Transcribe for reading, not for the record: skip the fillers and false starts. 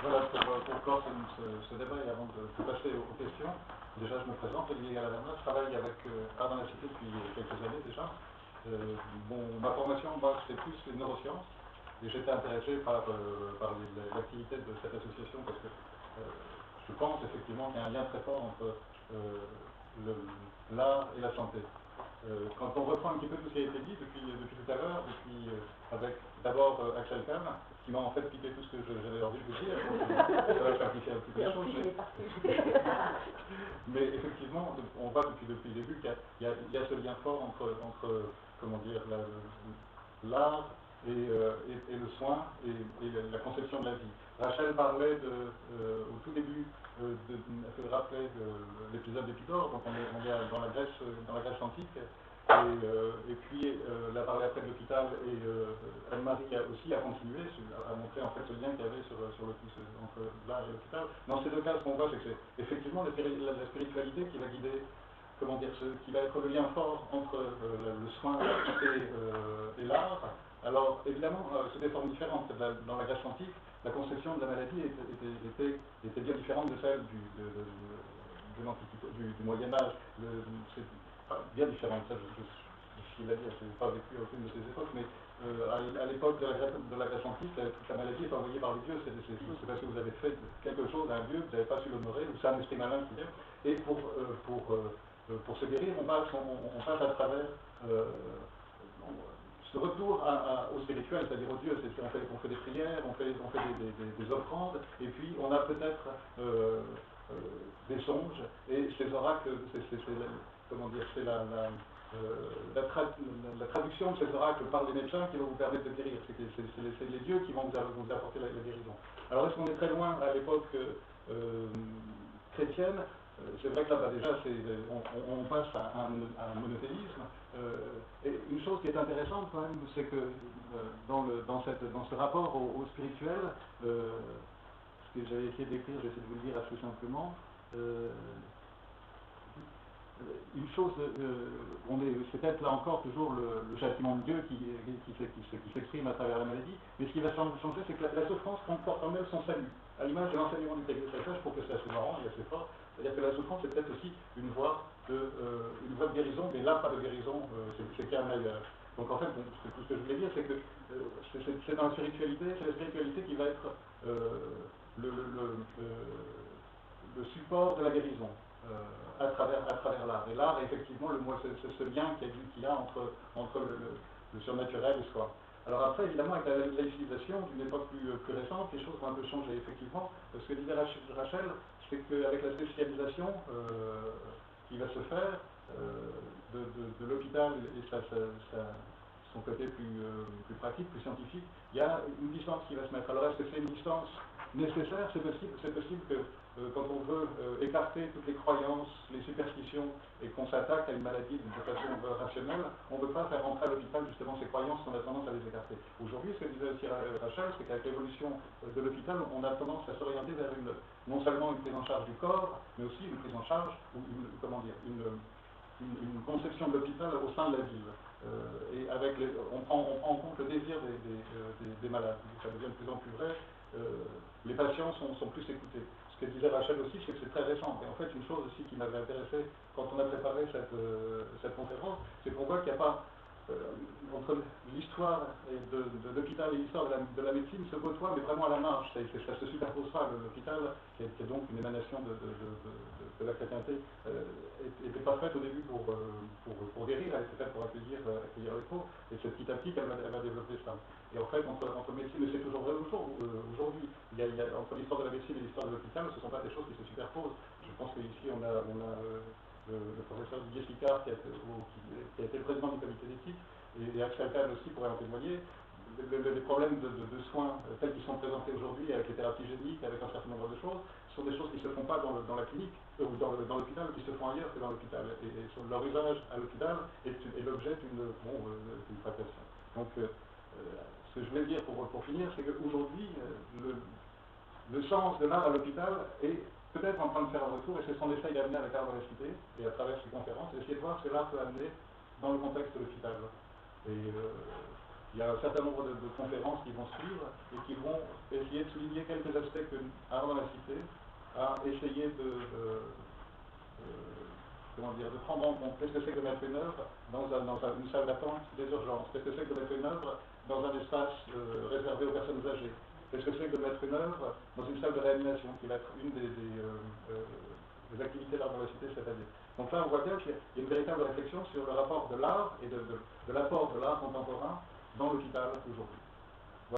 Voilà, pour clore ce débat et avant de passer aux questions, déjà je me présente, Olivier Galaverne, je travaille avec Art dans la Cité depuis quelques années déjà. Ma formation, c'est plus les neurosciences, et j'étais intéressé par l'activité de cette association parce que je pense effectivement qu'il y a un lien très fort entre l'art et la santé. Quand on reprend un petit peu tout ce qui a été dit depuis tout à l'heure, avec d'abord Axel Kahn, qui m'a en fait piqué tout ce que j'avais envie de vous dire, ça va simplifier un petit peu les choses. Mais effectivement, on voit depuis le début qu'il y a ce lien fort entre comment dire, l'art et le soin et la conception de la vie. Rachel parlait au tout début, rappelait l'épisode d'Épidore, donc on est dans la Grèce antique, et puis elle a parlé après de l'hôpital, et Anne-Marie aussi a continué à montrer en fait ce lien qu'il y avait entre l'art et l'hôpital. Dans ces deux cas, ce qu'on voit, c'est que c'est effectivement la spiritualité qui va guider, qui va être le lien fort entre le soin et l'art. Alors, évidemment, c'est des formes différentes. Dans la Grèce antique, la conception de la maladie était bien différente de celle de l'Antiquité, du Moyen-Âge. C'est bien différente. Ça, je l'ai dit, je n'ai pas vécu aucune de ces époques, mais à l'époque de la Grèce antique, toute la maladie est envoyée par les dieux. C'est parce que vous avez fait quelque chose à un dieu, vous n'avez pas su l'honorer, ou c'est un esprit malin qui vient. Et pour se guérir, on passe à travers ce retour au spirituel, c'est-à-dire au Dieu. On fait des prières, on fait des offrandes, et puis on a peut-être des songes, et ces oracles, c'est la traduction de ces oracles par les médecins qui vont vous permettre de guérir. C'est les dieux qui vont vous apporter la guérison. Alors est-ce qu'on est très loin à l'époque chrétienne? C'est vrai que là, déjà, on passe à un monothéisme. Et une chose qui est intéressante quand même, c'est que dans ce rapport au spirituel, ce que j'avais essayé d'écrire, j'essaie de vous le dire assez simplement, une chose, c'est peut-être là encore toujours le châtiment de Dieu qui s'exprime à travers la maladie, mais ce qui va changer, c'est que la souffrance comporte en elle son salut, à l'image de l'enseignement du texte de Saint-Paul, pour que c'est assez marrant et assez fort. C'est-à-dire que la souffrance est peut-être aussi une voie de guérison, mais là pas de guérison, c'est qu'il y a un ailleurs. Donc en fait, tout ce que je voulais dire, c'est que c'est dans la spiritualité, c'est la spiritualité qui va être le support de la guérison à travers l'art. Et l'art, effectivement, c'est ce lien qu'il y a entre le surnaturel et soi. Alors après, évidemment, avec la laïcisation d'une époque plus récente, les choses vont un peu changer, effectivement. Ce que disait Rachel, c'est qu'avec la spécialisation qui va se faire de l'hôpital et son côté plus pratique, plus scientifique, il y a une distance qui va se mettre. Alors est-ce que c'est une distance nécessaire? C'est possible que quand on veut écarter toutes les croyances, les superstitions, et qu'on s'attaque à une maladie de façon rationnelle, on ne veut pas faire rentrer à l'hôpital justement ces croyances, on a tendance à les écarter. Aujourd'hui, ce que disait aussi Rachel, c'est qu'avec l'évolution de l'hôpital, on a tendance à s'orienter vers non seulement une prise en charge du corps, mais aussi une prise en charge, ou une conception de l'hôpital au sein de la ville. Et on prend en compte le désir des malades. Ça devient de plus en plus vrai. Les patients sont plus écoutés. Ce que disait Rachel aussi, c'est que c'est très récent. Et en fait, une chose aussi qui m'avait intéressé quand on a préparé cette conférence, c'est qu'on voit qu'il n'y a pas, entre l'histoire de l'hôpital et l'histoire de la médecine se côtoient, mais vraiment à la marge. Ça se superpose pas. L'hôpital, qui est donc une émanation de la chrétienté, n'était pas faite au début pour guérir, elle était faite pour accueillir les pauvres. Et c'est petit à petit qu'elle va développer ça. Et en fait, entre médecine, mais c'est toujours vrai aujourd'hui, entre l'histoire de la médecine et l'histoire de l'hôpital, ce ne sont pas des choses qui se superposent. Je pense qu'ici, on a le professeur Didier Sicard qui a été le président du comité d'éthique, et Axel Kahn aussi pourrait en témoigner. Les problèmes de soins tels qu'ils sont présentés aujourd'hui avec les thérapies géniques, avec un certain nombre de choses, sont des choses qui ne se font pas dans la clinique, ou dans l'hôpital, qui se font ailleurs que dans l'hôpital. Et leur usage à l'hôpital est l'objet d'une tractation. Donc, ce que je voulais dire pour finir, c'est qu'aujourd'hui, le sens de l'art à l'hôpital est peut-être en train de faire un retour, et c'est ce qu'on essaye d'amener avec Art dans la Cité, et à travers ces conférences, essayer de voir ce que l'art peut amener dans le contexte de l'hôpital. Et Il y a un certain nombre de conférences qui vont suivre et qui vont essayer de souligner quelques aspects que Art dans la Cité a essayé comment dire, de prendre en compte. Qu'est-ce que c'est que de mettre une œuvre dans une salle d'attente des urgences? Qu'est-ce que c'est que de mettre une œuvre dans un espace réservé aux personnes âgées? Qu'est-ce que c'est que de mettre une œuvre dans une salle de réanimation, qui va être une des activités d'Art dans la Cité cette année? Donc là, on voit bien qu'il y a une véritable réflexion sur le rapport de l'art et de l'apport de l'art contemporain dans l'hôpital aujourd'hui.